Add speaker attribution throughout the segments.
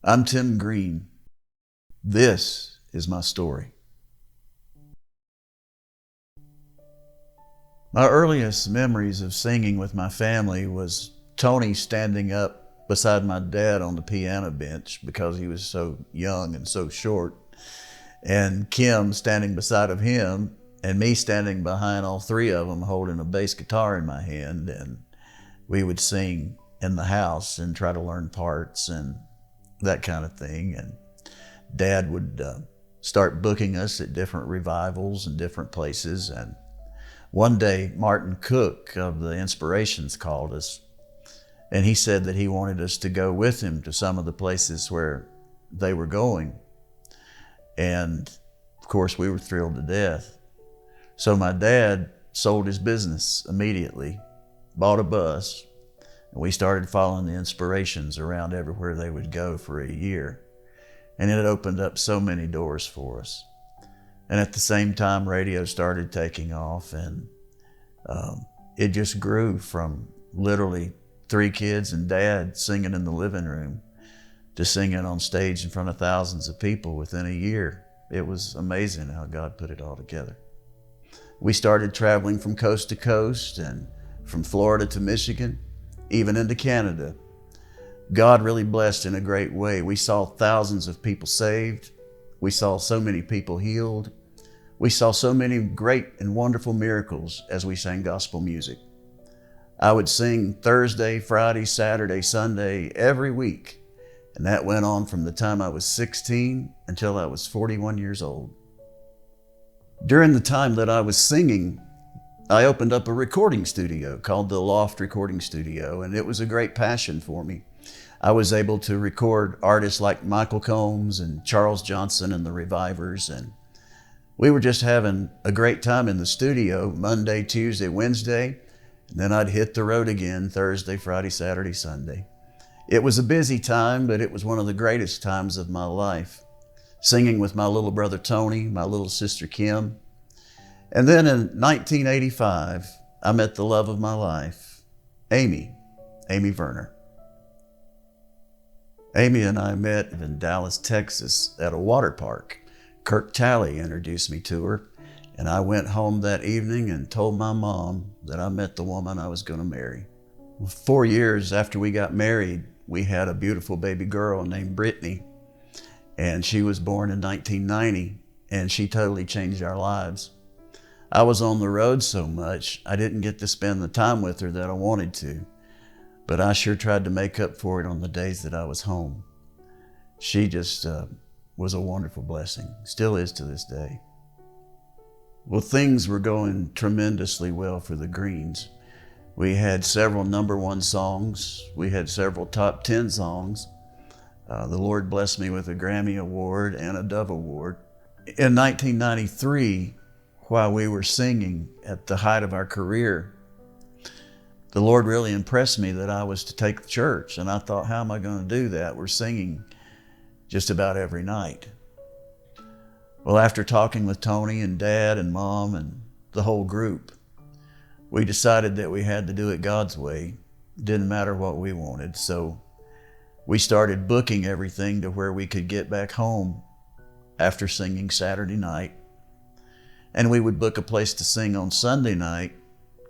Speaker 1: I'm Tim Greene. This is my story. My earliest memories of singing with my family was Tony standing up beside my dad on the piano bench because he was so young and so short, and Kim standing beside of him, and me standing behind all three of them holding a bass guitar in my hand, and we would sing in the house and try to learn parts and that kind of thing. And Dad would start booking us at different revivals and different places. And one day, Martin Cook of the Inspirations called us, and he said that he wanted us to go with him to some of the places where they were going. And of course, we were thrilled to death. So my dad sold his business immediately, bought a bus, and we started following the Inspirations around everywhere they would go for a year. And it opened up so many doors for us. And at the same time, radio started taking off, and it just grew from literally 3 kids and Dad singing in the living room to singing on stage in front of thousands of people within a year. It was amazing how God put it all together. We started traveling from coast to coast, and from Florida to Michigan, even into Canada. God really blessed in a great way. We saw thousands of people saved. We saw so many people healed. We saw so many great and wonderful miracles as we sang gospel music. I would sing Thursday, Friday, Saturday, Sunday, every week. And that went on from the time I was 16 until I was 41 years old. During the time that I was singing, I opened up a recording studio called the Loft Recording Studio, and it was a great passion for me. I was able to record artists like Michael Combs and Charles Johnson and the Revivers, and we were just having a great time in the studio Monday, Tuesday, Wednesday, and then I'd hit the road again Thursday, Friday, Saturday, Sunday. It was a busy time, but it was one of the greatest times of my life. Singing with my little brother Tony, my little sister Kim. And then in 1985, I met the love of my life, Amy Werner. Amy and I met in Dallas, Texas at a water park. Kirk Talley introduced me to her, and I went home that evening and told my mom that I met the woman I was going to marry. 4 years after we got married, we had a beautiful baby girl named Brittany, and she was born in 1990, and she totally changed our lives. I was on the road so much, I didn't get to spend the time with her that I wanted to, but I sure tried to make up for it on the days that I was home. She just was a wonderful blessing, still is to this day. Well, things were going tremendously well for the Greenes. We had several #1 songs. We had several top 10 songs. The Lord blessed me with a Grammy Award and a Dove Award. In 1993, while we were singing at the height of our career, the Lord really impressed me that I was to take the church. And I thought, how am I going to do that? We're singing just about every night. Well, after talking with Tony and Dad and Mom and the whole group, we decided that we had to do it God's way. Didn't matter what we wanted. So we started booking everything to where we could get back home after singing Saturday night. And we would book a place to sing on Sunday night,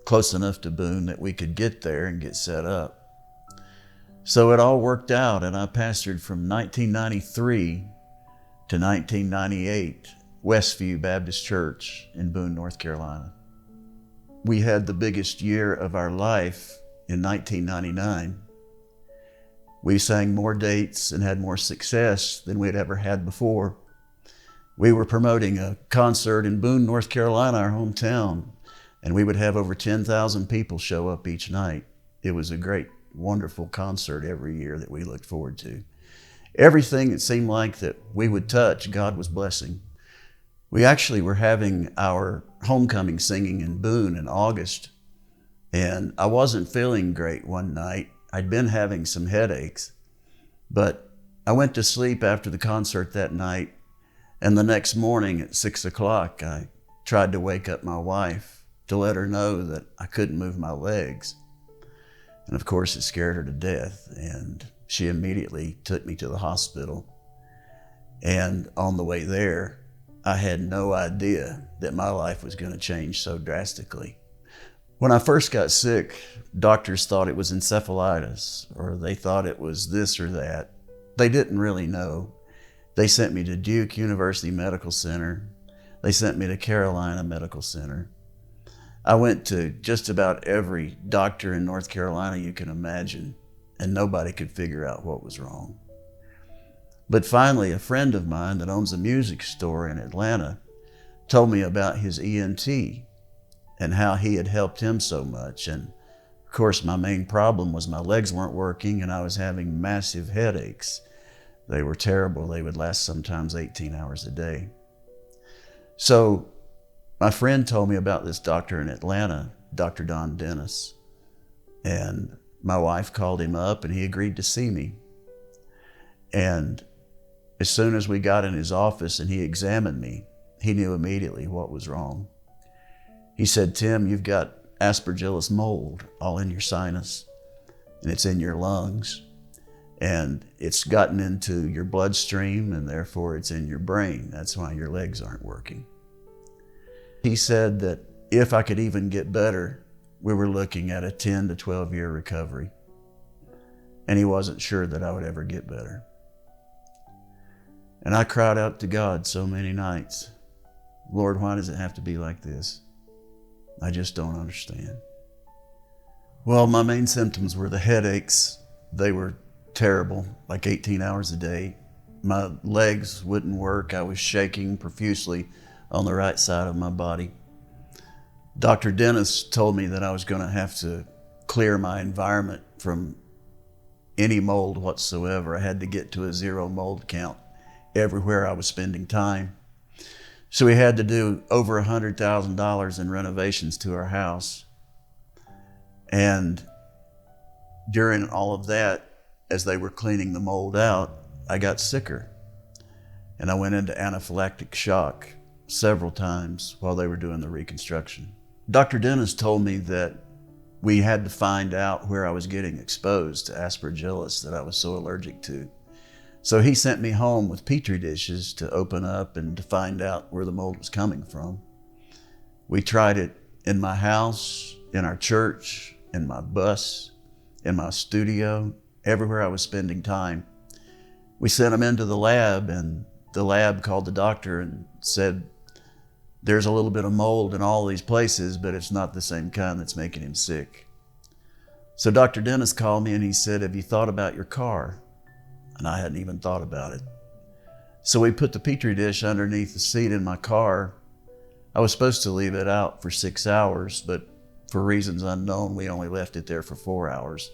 Speaker 1: close enough to Boone that we could get there and get set up. So it all worked out, and I pastored from 1993 to 1998, Westview Baptist Church in Boone, North Carolina. We had the biggest year of our life in 1999. We sang more dates and had more success than we'd ever had before. We were promoting a concert in Boone, North Carolina, our hometown, and we would have over 10,000 people show up each night. It was a great, wonderful concert every year that we looked forward to. Everything it seemed like that we would touch, God was blessing. We actually were having our homecoming singing in Boone in August, and I wasn't feeling great one night. I'd been having some headaches, but I went to sleep after the concert that night, and the next morning at 6 o'clock, I tried to wake up my wife to let her know that I couldn't move my legs. And of course, it scared her to death. And she immediately took me to the hospital. And on the way there, I had no idea that my life was going to change so drastically. When I first got sick, doctors thought it was encephalitis, or they thought it was this or that. They didn't really know. They sent me to Duke University Medical Center. They sent me to Carolina Medical Center. I went to just about every doctor in North Carolina you can imagine, and nobody could figure out what was wrong. But finally, a friend of mine that owns a music store in Atlanta told me about his ENT and how he had helped him so much. And of course, my main problem was my legs weren't working and I was having massive headaches. They were terrible. They would last sometimes 18 hours a day. So my friend told me about this doctor in Atlanta, Dr. Don Dennis. And my wife called him up and he agreed to see me. And as soon as we got in his office and he examined me, he knew immediately what was wrong. He said, "Tim, you've got Aspergillus mold all in your sinus, and it's in your lungs, and it's gotten into your bloodstream, and therefore it's in your brain. That's why your legs aren't working." He said that if I could even get better, we were looking at a 10 to 12 year recovery, and he wasn't sure that I would ever get better. And I cried out to God so many nights, "Lord, why does it have to be like this? I just don't understand." Well, my main symptoms were the headaches. They were terrible, like 18 hours a day. My legs wouldn't work. I was shaking profusely on the right side of my body. Dr. Dennis told me that I was going to have to clear my environment from any mold whatsoever. I had to get to a 0 mold count everywhere I was spending time. So we had to do over $100,000 in renovations to our house. And during all of that, as they were cleaning the mold out, I got sicker. And I went into anaphylactic shock several times while they were doing the reconstruction. Dr. Dennis told me that we had to find out where I was getting exposed to Aspergillus that I was so allergic to. So he sent me home with Petri dishes to open up and to find out where the mold was coming from. We tried it in my house, in our church, in my bus, in my studio, everywhere I was spending time. We sent him into the lab, and the lab called the doctor and said, "There's a little bit of mold in all these places, but it's not the same kind that's making him sick." So Dr. Dennis called me and he said, "Have you thought about your car?" And I hadn't even thought about it. So we put the Petri dish underneath the seat in my car. I was supposed to leave it out for 6 hours, but for reasons unknown, we only left it there for 4 hours.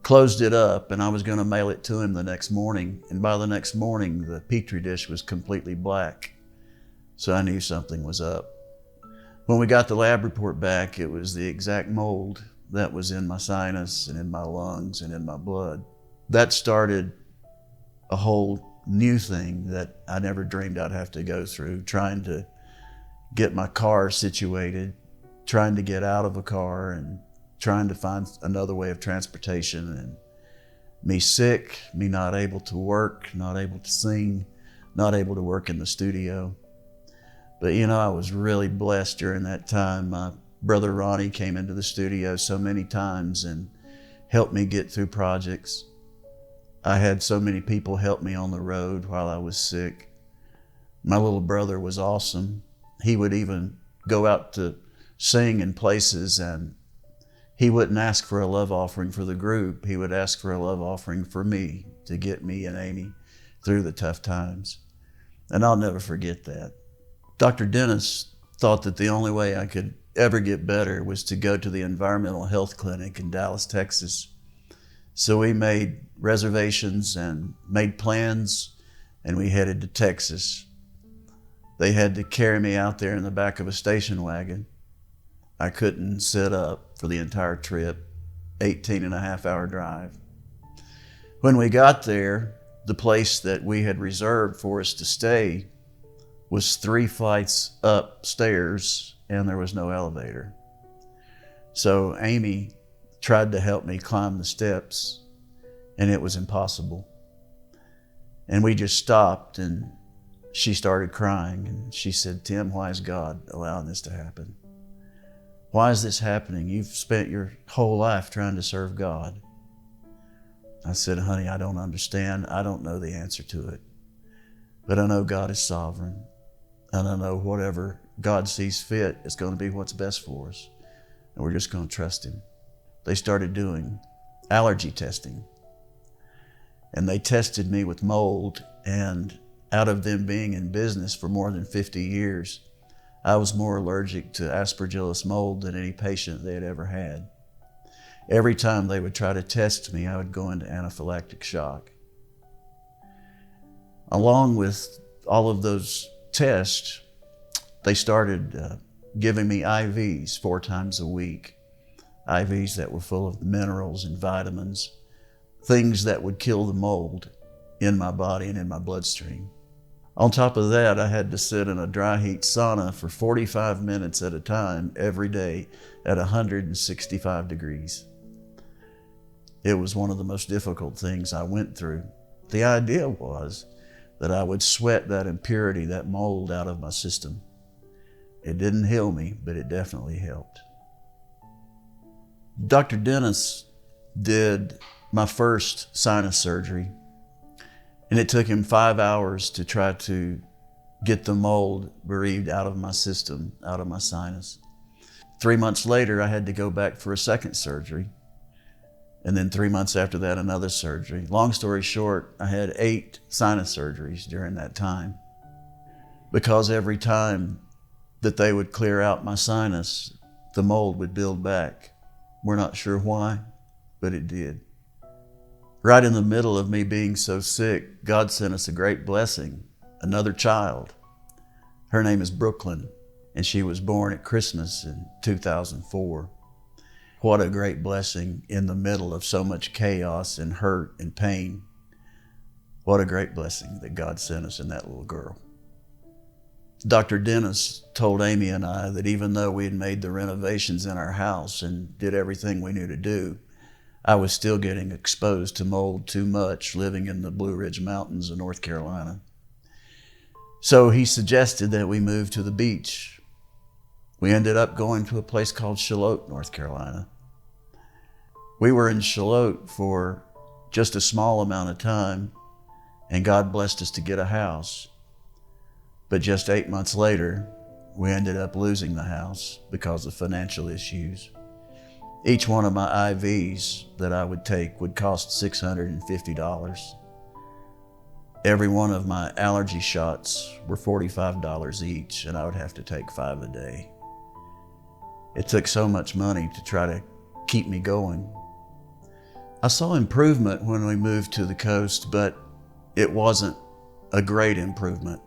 Speaker 1: Closed it up, and I was going to mail it to him the next morning. And by the next morning, the Petri dish was completely black. So I knew something was up. When we got the lab report back, it was the exact mold that was in my sinus and in my lungs and in my blood. That started a whole new thing that I never dreamed I'd have to go through, trying to get my car situated, trying to get out of a car and trying to find another way of transportation, and me sick, me not able to work, not able to sing, not able to work in the studio. But I was really blessed during that time. My brother Ronnie came into the studio so many times and helped me get through projects. I had so many people help me on the road while I was sick. My little brother was awesome. He would even go out to sing in places, and he wouldn't ask for a love offering for the group. He would ask for a love offering for me to get me and Amy through the tough times. And I'll never forget that. Dr. Dennis thought that the only way I could ever get better was to go to the environmental health clinic in Dallas, Texas. So we made reservations and made plans, and we headed to Texas. They had to carry me out there in the back of a station wagon. I couldn't sit up for the entire trip, 18.5-hour drive. When we got there, the place that we had reserved for us to stay was 3 flights upstairs, and there was no elevator. So Amy tried to help me climb the steps, and it was impossible. And we just stopped, and she started crying, and she said, "Tim, why is God allowing this to happen? Why is this happening? You've spent your whole life trying to serve God." I said, "Honey, I don't understand. I don't know the answer to it. But I know God is sovereign, and I know whatever God sees fit is going to be what's best for us, and we're just going to trust Him." They started doing allergy testing, and they tested me with mold, and out of them being in business for more than 50 years, I was more allergic to Aspergillus mold than any patient they had ever had. Every time they would try to test me, I would go into anaphylactic shock. Along with all of those tests, they started giving me IVs 4 times a week, IVs that were full of minerals and vitamins, things that would kill the mold in my body and in my bloodstream. On top of that, I had to sit in a dry heat sauna for 45 minutes at a time every day at 165 degrees. It was one of the most difficult things I went through. The idea was that I would sweat that impurity, that mold out of my system. It didn't heal me, but it definitely helped. Dr. Dennis did my first sinus surgery, and it took him 5 hours to try to get the mold bereaved out of my system, out of my sinus. 3 months later, I had to go back for a second surgery. And then 3 months after that, another surgery. Long story short, I had 8 sinus surgeries during that time, because every time that they would clear out my sinus, the mold would build back. We're not sure why, but it did. Right in the middle of me being so sick, God sent us a great blessing, another child. Her name is Brooklyn, and she was born at Christmas in 2004. What a great blessing in the middle of so much chaos and hurt and pain. What a great blessing that God sent us in that little girl. Dr. Dennis told Amy and I that even though we had made the renovations in our house and did everything we knew to do, I was still getting exposed to mold too much living in the Blue Ridge Mountains of North Carolina. So he suggested that we move to the beach. We ended up going to a place called Charlotte, North Carolina. We were in Charlotte for just a small amount of time, and God blessed us to get a house. But just 8 months later, we ended up losing the house because of financial issues. Each one of my IVs that I would take would cost $650. Every one of my allergy shots were $45 each, and I would have to take 5 a day. It took so much money to try to keep me going. I saw improvement when we moved to the coast, but it wasn't a great improvement.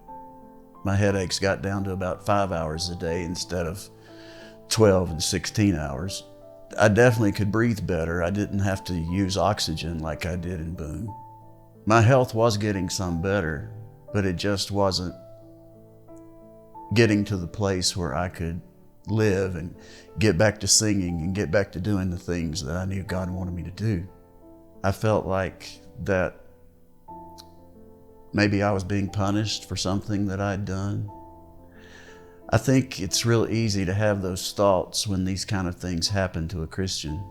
Speaker 1: My headaches got down to about 5 hours a day instead of 12 and 16 hours. I definitely could breathe better. I didn't have to use oxygen like I did in Boone. My health was getting some better, but it just wasn't getting to the place where I could live and get back to singing and get back to doing the things that I knew God wanted me to do. I felt like that maybe I was being punished for something that I'd done. I think it's real easy to have those thoughts when these kind of things happen to a Christian.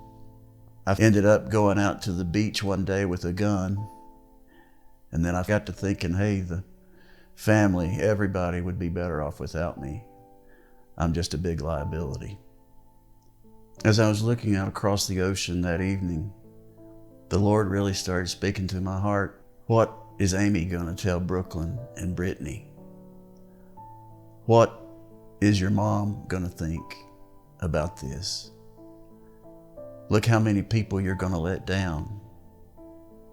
Speaker 1: I ended up going out to the beach one day with a gun, and then I got to thinking, hey, the family, everybody would be better off without me. I'm just a big liability. As I was looking out across the ocean that evening, the Lord really started speaking to my heart. What is Amy going to tell Brooklyn and Brittany? What is your mom going to think about this? Look how many people you're going to let down.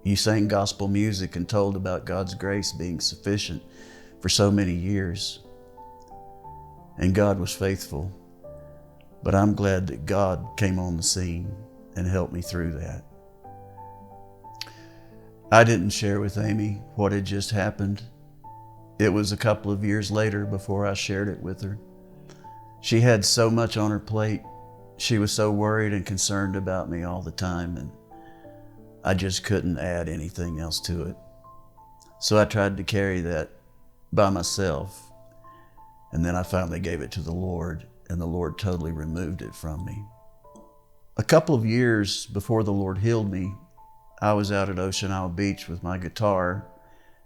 Speaker 1: You sang gospel music and told about God's grace being sufficient for so many years. And God was faithful. But I'm glad that God came on the scene and helped me through that. I didn't share with Amy what had just happened. It was a couple of years later before I shared it with her. She had so much on her plate. She was so worried and concerned about me all the time. And I just couldn't add anything else to it. So I tried to carry that by myself. And then I finally gave it to the Lord, and the Lord totally removed it from me. A couple of years before the Lord healed me, I was out at Ocean Isle Beach with my guitar,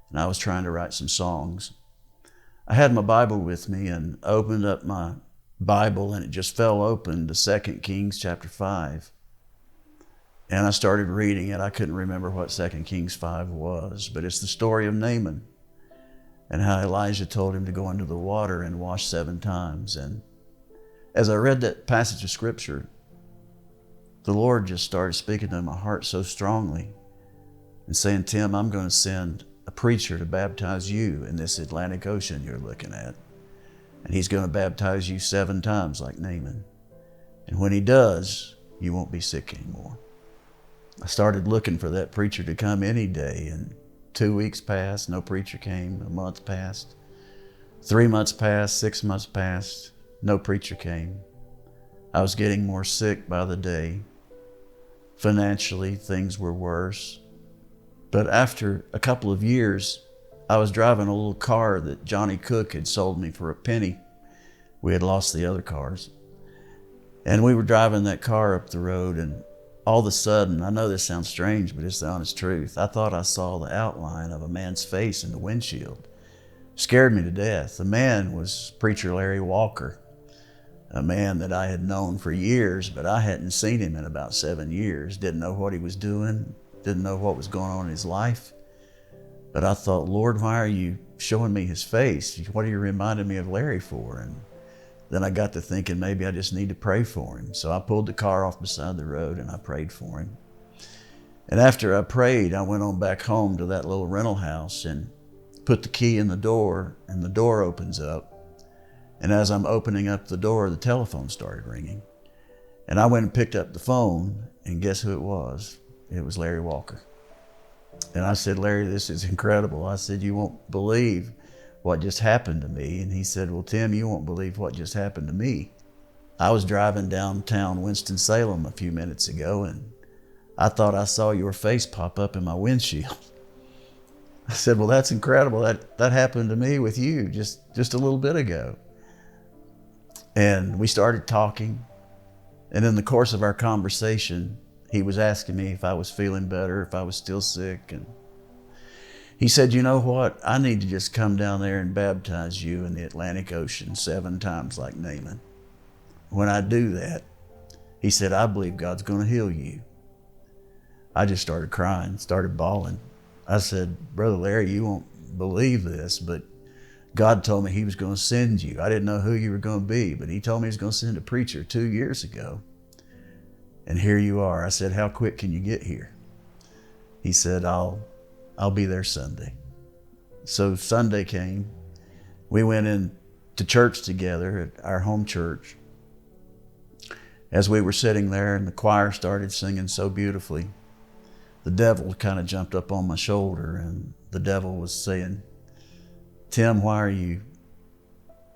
Speaker 1: and I was trying to write some songs. I had my Bible with me and opened up my Bible, and it just fell open to 2 Kings chapter 5. And I started reading it. I couldn't remember what 2 Kings 5 was, but it's the story of Naaman and how Elijah told him to go into the water and wash 7 times. And as I read that passage of scripture, the Lord just started speaking to my heart so strongly and saying, Tim, I'm going to send a preacher to baptize you in this Atlantic Ocean you're looking at. And he's going to baptize you 7 times like Naaman. And when he does, you won't be sick anymore. I started looking for that preacher to come any day, and 2 weeks passed, no preacher came. A month passed, 3 months passed, 6 months passed, no preacher came. I was getting more sick by the day. Financially, things were worse. But after a couple of years, I was driving a little car that Johnny Cook had sold me for a penny. We had lost the other cars. And we were driving that car up the road, and all of a sudden, I know this sounds strange, but it's the honest truth, I thought I saw the outline of a man's face in the windshield. Scared me to death. The man was Preacher Larry Walker, a man that I had known for years, but I hadn't seen him in about 7 years. Didn't know what he was doing, didn't know what was going on in his life. But I thought, Lord, why are you showing me his face? What are you reminding me of Larry for? And then I got to thinking maybe I just need to pray for him. So I pulled the car off beside the road and I prayed for him. And after I prayed, I went on back home to that little rental house and put the key in the door, and the door opens up. And as I'm opening up the door, the telephone started ringing. And I went and picked up the phone, and guess who it was? It was Larry Walker. And I said, Larry, this is incredible. I said, you won't believe what just happened to me. And he said, well, Tim, you won't believe what just happened to me. I was driving downtown Winston-Salem a few minutes ago, and I thought I saw your face pop up in my windshield. I said, well, that's incredible. That happened to me with you just a little bit ago. And we started talking. And in the course of our conversation, he was asking me if I was feeling better, if I was still sick. And he said, you know what? I need to just come down there and baptize you in the Atlantic Ocean 7 times like Naaman. When I do that, he said, I believe God's going to heal you. I just started crying, started bawling. I said, Brother Larry, you won't believe this, but God told me he was going to send you. I didn't know who you were going to be, but he told me he was going to send a preacher 2 years ago. And here you are. I said, how quick can you get here? He said, I'll be there Sunday. So Sunday came. We went in to church together at our home church. As we were sitting there and the choir started singing so beautifully, the devil kind of jumped up on my shoulder, and the devil was saying, Tim, why are you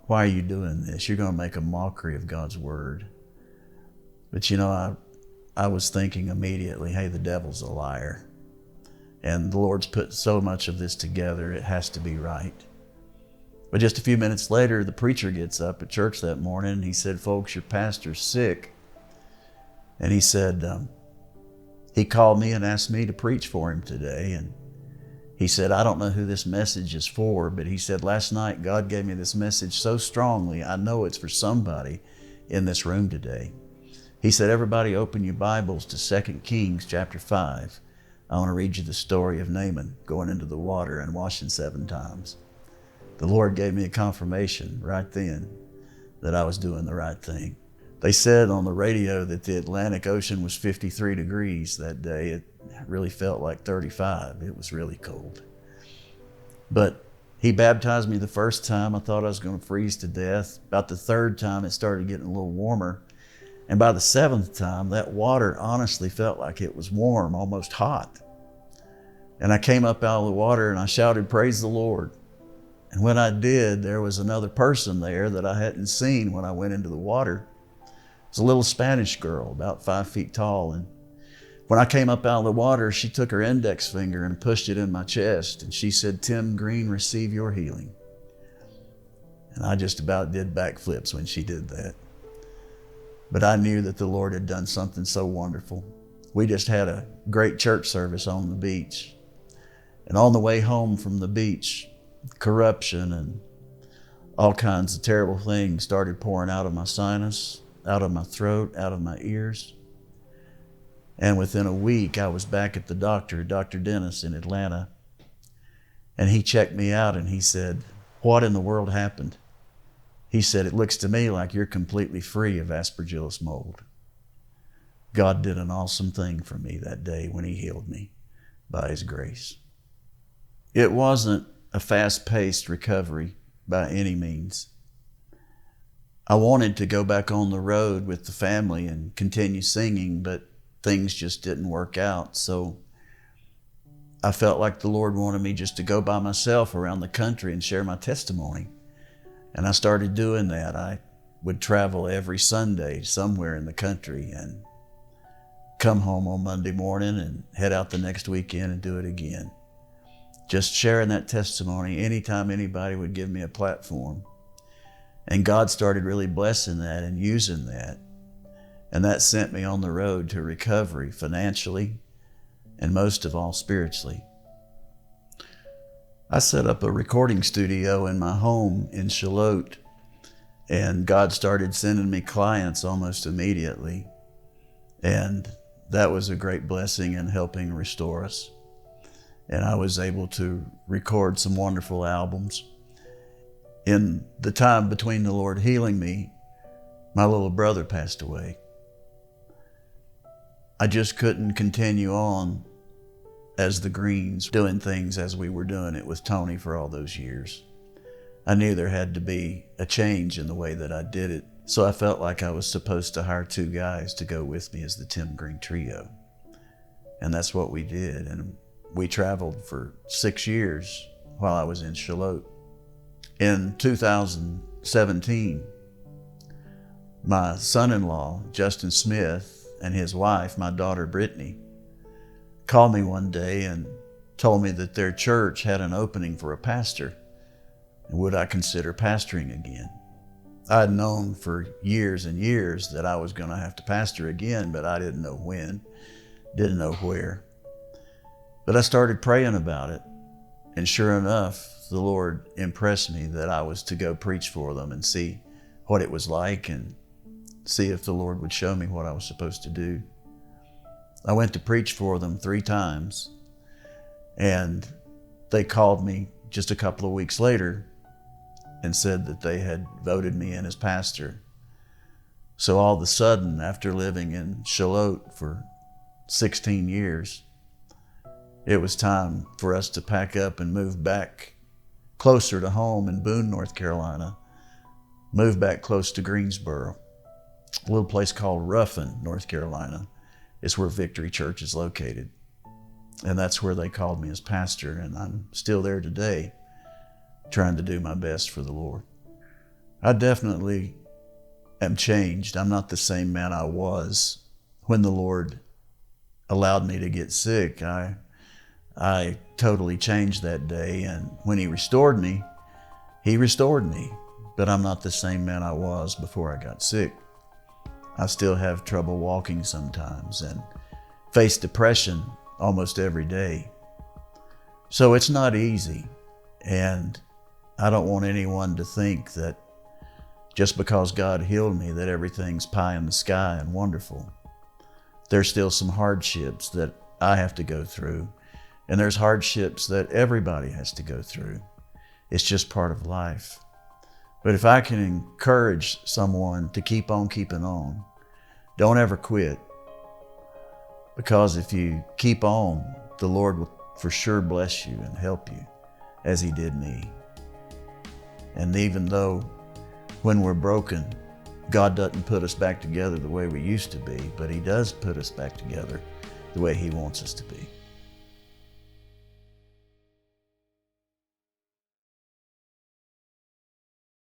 Speaker 1: doing this? You're going to make a mockery of God's word. But you know, I was thinking immediately, hey, the devil's a liar. And the Lord's put so much of this together, it has to be right. But just a few minutes later, the preacher gets up at church that morning, and he said, folks, your pastor's sick. And he said, he called me and asked me to preach for him today. And he said, I don't know who this message is for, but he said, last night God gave me this message so strongly, I know it's for somebody in this room today. He said, everybody open your Bibles to 2 Kings chapter 5. I want to read you the story of Naaman going into the water and washing 7 times. The Lord gave me a confirmation right then that I was doing the right thing. They said on the radio that the Atlantic Ocean was 53 degrees that day. It really felt like 35. It was really cold. But he baptized me the first time. I thought I was going to freeze to death. About the 3rd time, it started getting a little warmer. And by the 7th time, that water honestly felt like it was warm, almost hot. And I came up out of the water and I shouted, praise the Lord. And when I did, there was another person there that I hadn't seen when I went into the water. It was a little Spanish girl, about 5 feet tall. And When I came up out of the water, she took her index finger and pushed it in my chest, and she said, "Tim Greene, receive your healing." And I just about did backflips when she did that. But I knew that the Lord had done something so wonderful. We just had a great church service on the beach. And on the way home from the beach, corruption and all kinds of terrible things started pouring out of my sinus, out of my throat, out of my ears. And within a week, I was back at the doctor, Dr. Dennis in Atlanta. And he checked me out and he said, "What in the world happened?" He said, "It looks to me like you're completely free of aspergillus mold." God did an awesome thing for me that day when he healed me by his grace. It wasn't a fast-paced recovery by any means. I wanted to go back on the road with the family and continue singing, but things just didn't work out. So I felt like the Lord wanted me just to go by myself around the country and share my testimony. And I started doing that. I would travel every Sunday somewhere in the country and come home on Monday morning and head out the next weekend and do it again. Just sharing that testimony anytime anybody would give me a platform. And God started really blessing that and using that. And that sent me on the road to recovery financially and most of all spiritually. I set up a recording studio in my home in Charlotte, and God started sending me clients almost immediately. And that was a great blessing in helping restore us. And I was able to record some wonderful albums. In the time between the Lord healing me, my little brother passed away. I just couldn't continue on as the Greenes, doing things as we were doing it with Tony for all those years. I knew there had to be a change in the way that I did it, so I felt like I was supposed to hire 2 guys to go with me as the Tim Greene Trio. And that's what we did, and we traveled for 6 years while I was in Charlotte. In 2017, my son-in-law, Justin Smith, and his wife, my daughter Brittany, called me one day and told me that their church had an opening for a pastor, and would I consider pastoring again. I had known for years and years that I was going to have to pastor again, but I didn't know when, didn't know where. But I started praying about it, and sure enough, the Lord impressed me that I was to go preach for them and see what it was like and see if the Lord would show me what I was supposed to do. I went to preach for them 3 times, and they called me just a couple of weeks later and said that they had voted me in as pastor. So all of a sudden, after living in Charlotte for 16 years, it was time for us to pack up and move back closer to home in Boone, North Carolina, move back close to Greensboro. A little place called Ruffin, North Carolina, is where Victory Church is located. And that's where they called me as pastor, and I'm still there today, trying to do my best for the Lord. I definitely am changed. I'm not the same man I was when the Lord allowed me to get sick. I totally changed that day, and when he restored me, but I'm not the same man I was before I got sick. I still have trouble walking sometimes and face depression almost every day. So it's not easy, and I don't want anyone to think that just because God healed me that everything's pie in the sky and wonderful. There's still some hardships that I have to go through, and there's hardships that everybody has to go through. It's just part of life. But if I can encourage someone to keep on keeping on, don't ever quit. Because if you keep on, the Lord will for sure bless you and help you as he did me. And even though when we're broken, God doesn't put us back together the way we used to be, but he does put us back together the way he wants us to be.